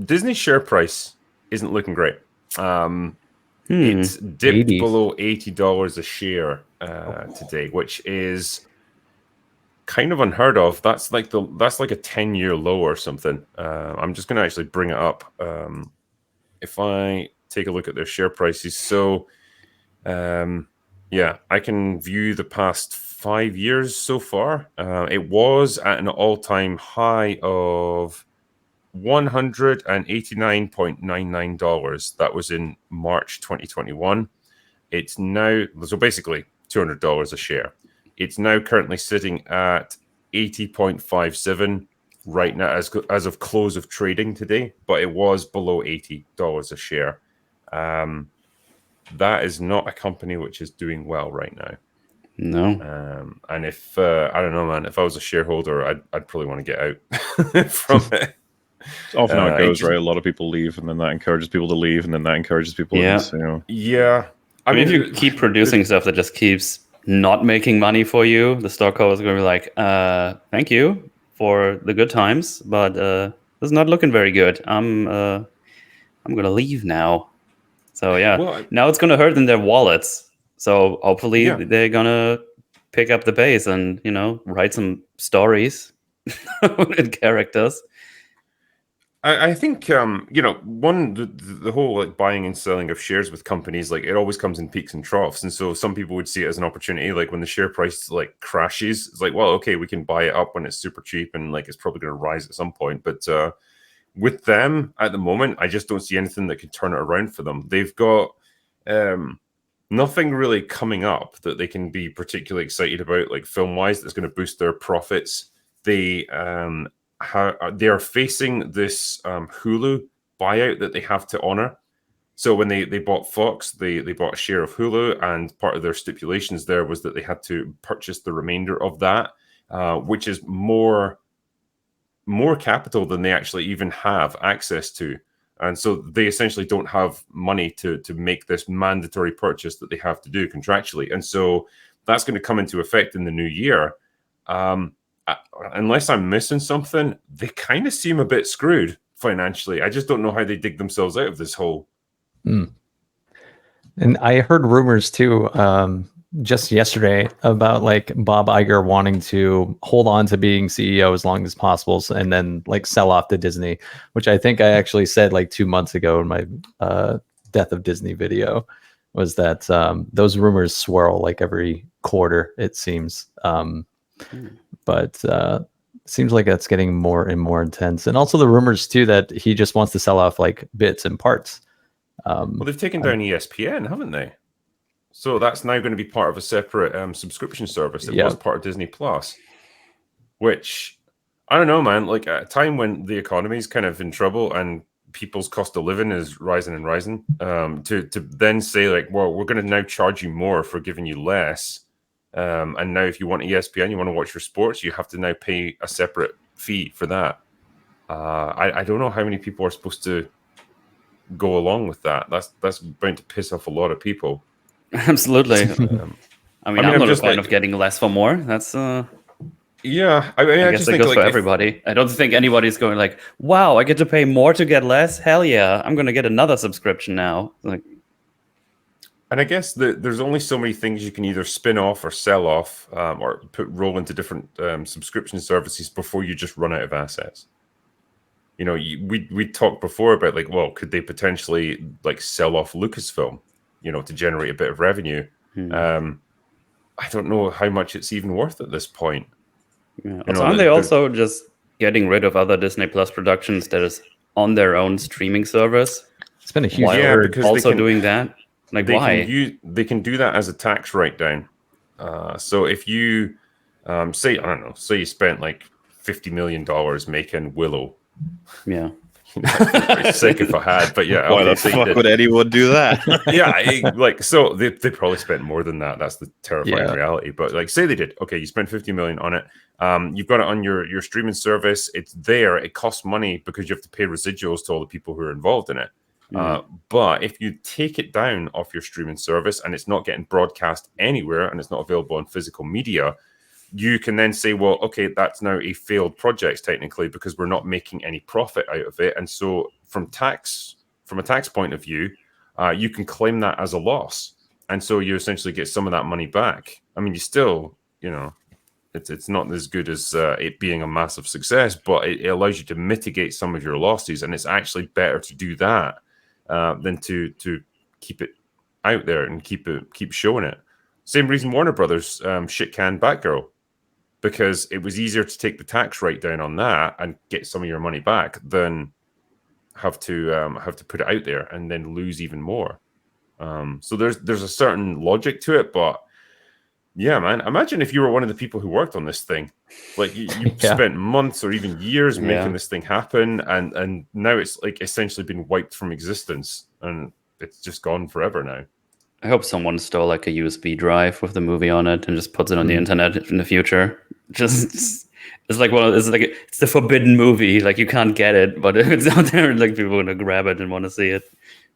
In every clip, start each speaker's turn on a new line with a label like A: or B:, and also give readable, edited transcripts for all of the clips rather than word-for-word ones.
A: Disney's share price isn't looking great. It's dipped
B: 80.
A: below $80 a share today, which is kind of unheard of. That's like a 10-year low or something. I'm just going to actually bring it up. If I take a look at their share prices, so yeah, I can view the past 5 years so far. It was at an all-time high of $189.99. That was in March 2021. It's now, so basically $200 a share. It's now currently sitting at 80.57 right now as of close of trading today, but it was below $80 a share. That is not a company which is doing well right now.
C: No.
A: And if I don't know, man, if I was a shareholder, I'd probably want to get out from it.
D: It's often how it goes, right? A lot of people leave, and then that encourages people to leave, and then that encourages people.
C: Yeah.
A: Yeah.
C: I mean, if you keep producing stuff that just keeps not making money for you, the stockholder is going to be like, "Thank you for the good times, but this is not looking very good. I'm going to leave now." So yeah, now it's going to hurt in their wallets. So hopefully they're going to pick up the pace and write some stories and characters.
A: I think the whole like buying and selling of shares with companies, like it always comes in peaks and troughs, and so some people would see it as an opportunity. Like when the share price like crashes, it's like, well, okay, we can buy it up when it's super cheap and like it's probably going to rise at some point. But with them at the moment, I just don't see anything that can turn it around for them. They've got nothing really coming up that they can be particularly excited about, like film wise, that's going to boost their profits. They are facing this Hulu buyout that they have to honor. So when they bought Fox, they bought a share of Hulu, and part of their stipulations there was that they had to purchase the remainder of that, which is more capital than they actually even have access to. And so they essentially don't have money to make this mandatory purchase that they have to do contractually. And so that's going to come into effect in the new year. Unless I'm missing something, they kind of seem a bit screwed financially. I just don't know how they dig themselves out of this hole.
B: And I heard rumors too, just yesterday about like Bob Iger wanting to hold on to being CEO as long as possible and then like sell off to Disney, which I think I actually said like 2 months ago in my Death of Disney video, was that those rumors swirl like every quarter, it seems. But seems like that's getting more and more intense. And also the rumors too that he just wants to sell off like bits and parts.
A: Well, they've taken down ESPN, haven't they? So that's now going to be part of a separate subscription service. It was part of Disney Plus, which I don't know, man. Like at a time when the economy is kind of in trouble and people's cost of living is rising and rising, to then say like, well, we're going to now charge you more for giving you less. And now if you want ESPN, you want to watch your sports, you have to now pay a separate fee for that. I don't know how many people are supposed to go along with that. That's bound to piss off a lot of people.
C: Absolutely. I mean, I'm not a fan of getting less for more. That's
A: yeah. I
C: guess it goes for everybody. I don't think anybody's going like, wow, I get to pay more to get less. Hell yeah, I'm going to get another subscription now. Like,
A: and I guess there's only so many things you can either spin off or sell off, or roll into different subscription services before you just run out of assets. You know, we talked before about like, well, could they potentially like sell off Lucasfilm, to generate a bit of revenue? I don't know how much it's even worth at this point.
C: Yeah. Aren't they also just getting rid of other Disney Plus productions that is on their own streaming service?
B: It's been a huge
C: because also doing that. Like, why?
A: They can do that as a tax write-down. So if you say you spent like $50 million making Willow.
C: Yeah.
A: Pretty sick if I had, but yeah.
D: Why the fuck would anyone do that?
A: So they probably spent more than that. That's the terrifying reality. But like, say they did. Okay, you spent $50 million on it. You've got it on your streaming service. It's there. It costs money because you have to pay residuals to all the people who are involved in it. But if you take it down off your streaming service and it's not getting broadcast anywhere and it's not available on physical media, you can then say, well, okay, that's now a failed project technically because we're not making any profit out of it. And so from a tax point of view, you can claim that as a loss, and so you essentially get some of that money back. I mean, you still, it's not as good as it being a massive success, but it allows you to mitigate some of your losses, and it's actually better to do that than to keep it out there and keep showing it. Same reason Warner Brothers shit canned Batgirl, because it was easier to take the tax write down on that and get some of your money back than have to put it out there and then lose even more. So there's a certain logic to it, but yeah, man, imagine if you were one of the people who worked on this thing, like you spent months or even years making this thing happen, and now it's like essentially been wiped from existence, and it's just gone forever now.
C: I hope someone stole like a USB drive with the movie on it and just puts it on the internet in the future. Just it's like it's the forbidden movie. Like you can't get it, but if it's out there, like people are gonna grab it and want to see it.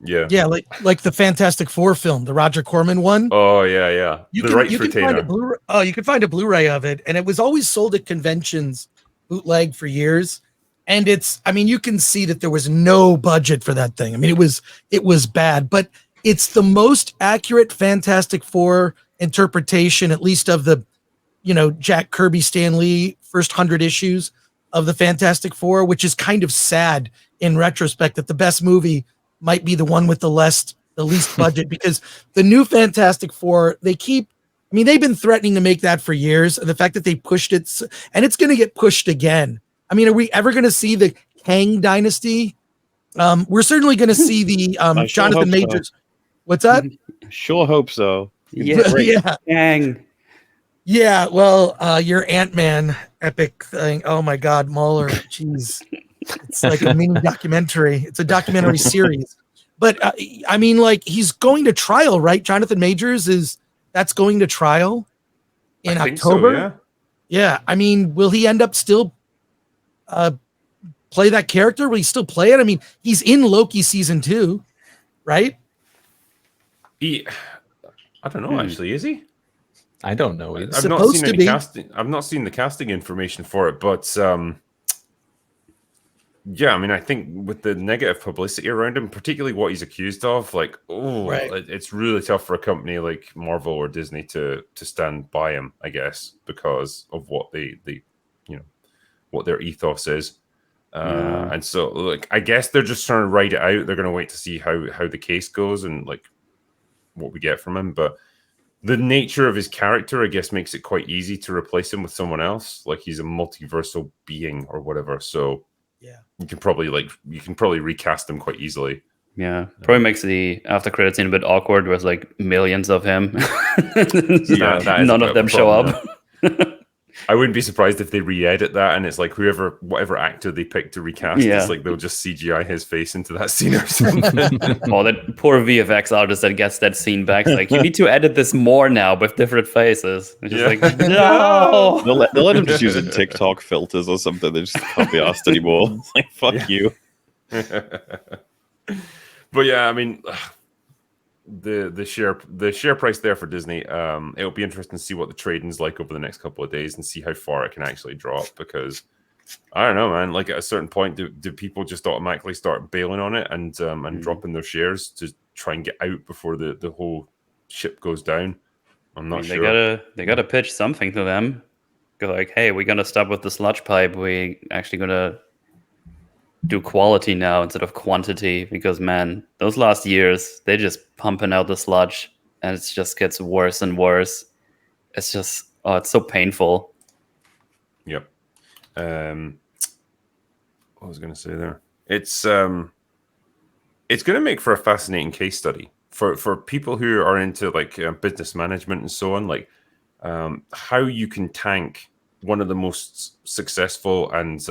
E: Yeah, like the Fantastic Four film, the Roger Corman one.
A: Oh yeah.
E: You can find a Blu-ray. Oh, you can find a Blu-ray of it, and it was always sold at conventions, bootleg for years. And you can see that there was no budget for that thing. I mean, it was bad, but it's the most accurate Fantastic Four interpretation, at least of the, Jack Kirby, Stan Lee first 100 issues of the Fantastic Four, which is kind of sad in retrospect that the best movie might be the one with the least budget, because the new Fantastic Four, they've been threatening to make that for years. And the fact that they pushed it, and it's going to get pushed again. I mean, are we ever going to see the Kang Dynasty? We're certainly going to see the Jonathan Majors. So. What's that?
D: Sure hope so.
C: Yeah. Kang.
E: Yeah, well, your Ant-Man epic thing. Oh my God, Mueller. Jeez. It's like a mini documentary. It's a documentary series. But he's going to trial, right? Jonathan Majors that's going to trial in October.
A: So,
E: yeah. I mean, will he end up still play that character? Will he still play it? I mean, he's in Loki season 2, right?
A: I don't know, actually, is he?
B: I don't know.
A: I've not seen any casting. I've not seen the casting information for it, but yeah, I mean, I think with the negative publicity around him, particularly what he's accused of, it's really tough for a company like Marvel or Disney to stand by him, I guess, because of what what their ethos is. And so, I guess they're just trying to ride it out. They're going to wait to see how the case goes and what we get from him. But the nature of his character, I guess, makes it quite easy to replace him with someone else. Like he's a multiversal being or whatever. So
E: yeah,
A: you can probably recast him quite easily.
C: Yeah, probably makes the after credit scene a bit awkward with millions of him. None of them show up.
A: I wouldn't be surprised if they re-edit that and it's whatever actor they pick to recast, it's they'll just CGI his face into that scene or something.
C: Oh, that poor VFX artist that gets that scene back. It's you need to edit this more now with different faces. It's just
D: no! They'll let him just use TikTok filters or something. They just can't be asked anymore. It's fuck you.
A: But yeah, I mean, the share price there for Disney, it'll be interesting to see what the trading's like over the next couple of days and see how far it can actually drop, because I don't know, man, at a certain point do people just automatically start bailing on it and dropping their shares to try and get out before the whole ship goes down? I'm not sure.
C: They gotta pitch something to them. Go hey, we're gonna stop with the sludge pipe. We actually gonna do quality now instead of quantity, because man, those last years they're just pumping out the sludge and it just gets worse and worse. It's just it's so painful.
A: Yep. What was I going to say there? It's going to make for a fascinating case study for people who are into business management and so on, how you can tank one of the most successful and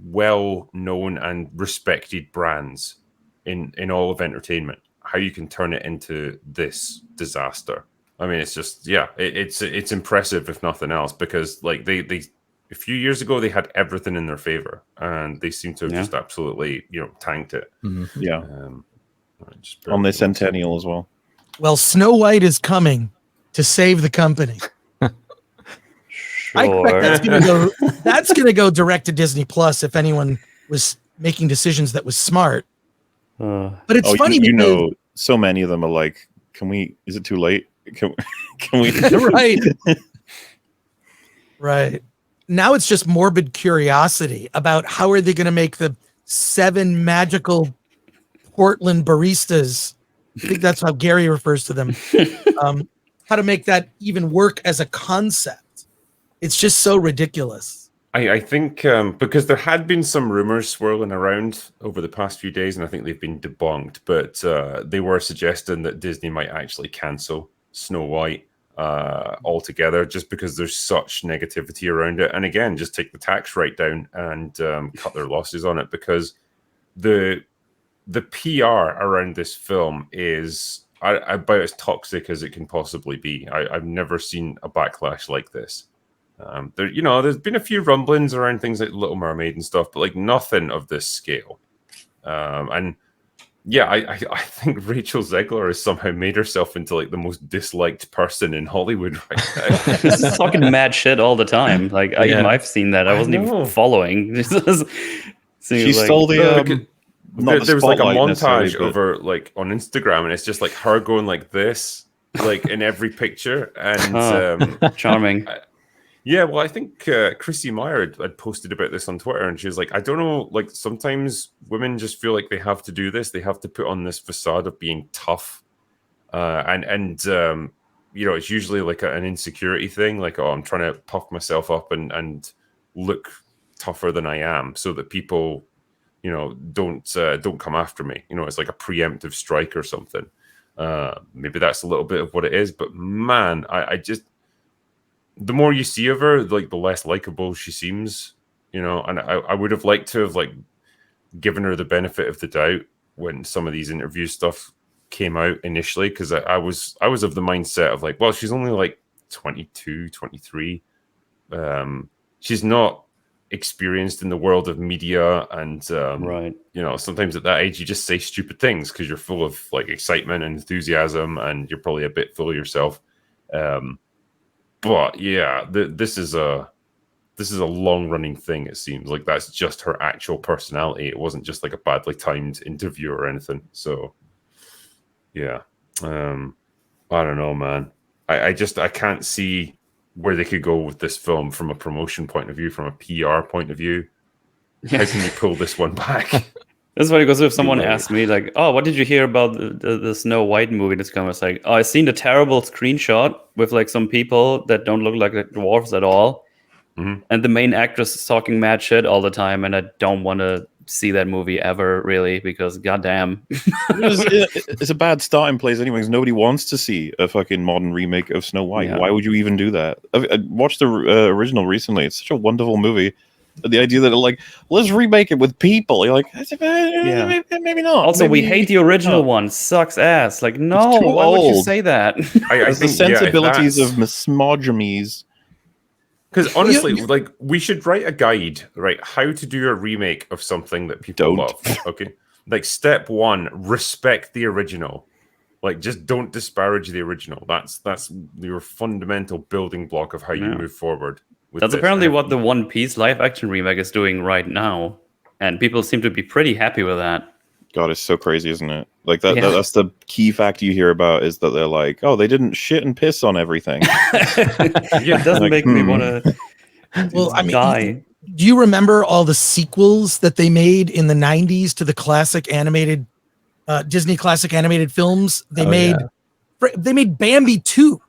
A: well known and respected brands in all of entertainment. How you can turn it into this disaster. I mean, it's just it's impressive if nothing else, because they a few years ago they had everything in their favor and they seem to have just absolutely tanked it.
D: Mm-hmm. Yeah, on their centennial as well.
E: Well, Snow White is coming to save the company. I expect that's gonna go direct to Disney Plus if anyone was making decisions that was smart.
C: Uh,
E: But it's funny
D: you
E: because
D: know, so many of them are like, "Can we? Is it too late? Can we?"
E: right. Right. Now it's just morbid curiosity about how are they going to make the 7 magical Portland baristas. I think that's how Gary refers to them. How to make that even work as a concept. It's just so ridiculous.
A: I think because there had been some rumors swirling around over the past few days, and I think they've been debunked, but they were suggesting that Disney might actually cancel Snow White altogether just because there's such negativity around it. And again, just take the tax rate down and cut their losses on it, because the PR around this film is about as toxic as it can possibly be. I've never seen a backlash like this. There's been a few rumblings around things like Little Mermaid and stuff, but like nothing of this scale. And yeah, I think Rachel Zegler has somehow made herself into like the most disliked person in Hollywood right now.
C: this is talking mad shit all the time. Like I've seen that. I wasn't even following.
D: She stole the.
A: There was like a
D: necessarily,
A: montage of her like on Instagram, and it's just like her going like this, like in every picture, and
C: charming.
A: Yeah, well, I think Chrissy Meyer had posted about this on Twitter, and she was like, I don't know, like sometimes women just feel like they have to do this. They have to put on this facade of being tough. And it's usually like an insecurity thing, like, oh, I'm trying to puff myself up and look tougher than I am so that people, don't come after me. It's like a preemptive strike or something. Maybe that's a little bit of what it is, but man, I just, the more you see of her, like the less likable she seems, and I would have liked to have like given her the benefit of the doubt when some of these interview stuff came out initially, because I was of the mindset of like, well, she's only like 22, 23. She's not experienced in the world of media, and
C: right.
A: Sometimes at that age you just say stupid things because you're full of like excitement and enthusiasm, and you're probably a bit full of yourself. But yeah, this is a long running thing. It seems like that's just her actual personality. It wasn't just like a badly timed interview or anything. So yeah, I don't know, man. I can't see where they could go with this film from a promotion point of view, from a PR point of view. How can you pull this one back?
C: That's funny, because if someone asked me like, "Oh, what did you hear about the Snow White movie that's coming?" It's like, "Oh, I seen the terrible screenshot with like some people that don't look like the dwarves at all, and the main actress is talking mad shit all the time, and I don't want to see that movie ever, really, because goddamn."
D: It's a bad starting place anyways. Nobody wants to see a fucking modern remake of Snow White.
C: Yeah.
D: Why would you even do that? I watched the original recently. It's such a wonderful movie. The idea that like, let's remake it with people. You're like, maybe not.
C: Also, we
D: Maybe
C: hate the original
D: not.
C: one. Sucks ass. Like, no,
D: too
C: why would you
D: old.
C: say that?
A: I
D: The
A: think
D: sensibilities of mismogymies.
A: Because honestly, like, we should write a guide, right? How to do a remake of something that people
D: Don't.
A: love. Okay, like step 1: respect the original. Like, just don't disparage the original. That's your fundamental building block of how you move forward.
C: That's apparently what the One Piece live action remake is doing right now, and people seem to be pretty happy with that.
D: God, it's so crazy, isn't it? Like that's the key fact you hear about, is that they're like, oh, they didn't shit and piss on everything.
C: It doesn't
D: Like,
C: make me want to die.
E: Do you remember all the sequels that they made in the 90s to the classic animated Disney classic animated films? They made Bambi 2.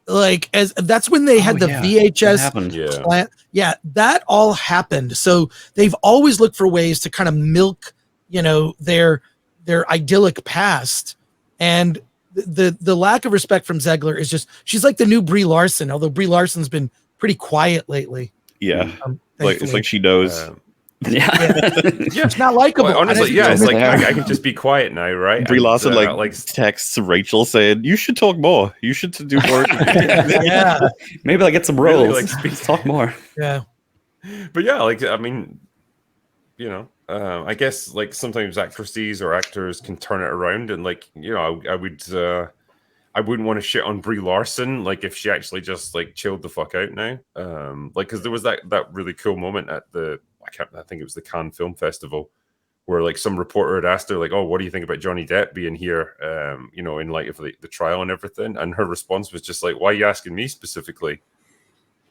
E: Like, as that's when they had the VHS plant. Yeah, that all happened. So they've always looked for ways to kind of milk, their idyllic past. And the lack of respect from Zegler is just, she's like the new Brie Larson, although Brie Larson's been pretty quiet lately.
D: Yeah. It's like she knows.
E: It's not likable.
A: Well, honestly, it's like I can just be quiet now, right?
D: Brie Larson texts Rachel saying, "You should talk more. You should do more."
C: Maybe I'll get some roles.
A: Really,
C: Let's talk more.
E: Yeah,
A: but yeah, like, I mean, I guess like sometimes actresses or actors can turn it around, and like, I wouldn't want to shit on Brie Larson, like, if she actually just like chilled the fuck out now, like, because there was that really cool moment at I think it was the Cannes Film Festival, where like some reporter had asked her like, "Oh, what do you think about Johnny Depp being here? In light of the trial and everything." And her response was just like, "Why are you asking me specifically?"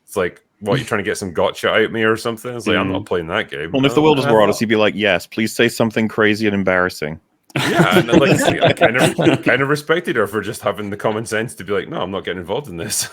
A: It's like, "What, you're trying to get some gotcha out of me or something?" It's like, I'm not playing that game.
D: Well, if the Wilders were honest, he'd be like, "Yes, please say something crazy and embarrassing."
A: Yeah, and like I kind of respected her for just having the common sense to be like, "No, I'm not getting involved in this."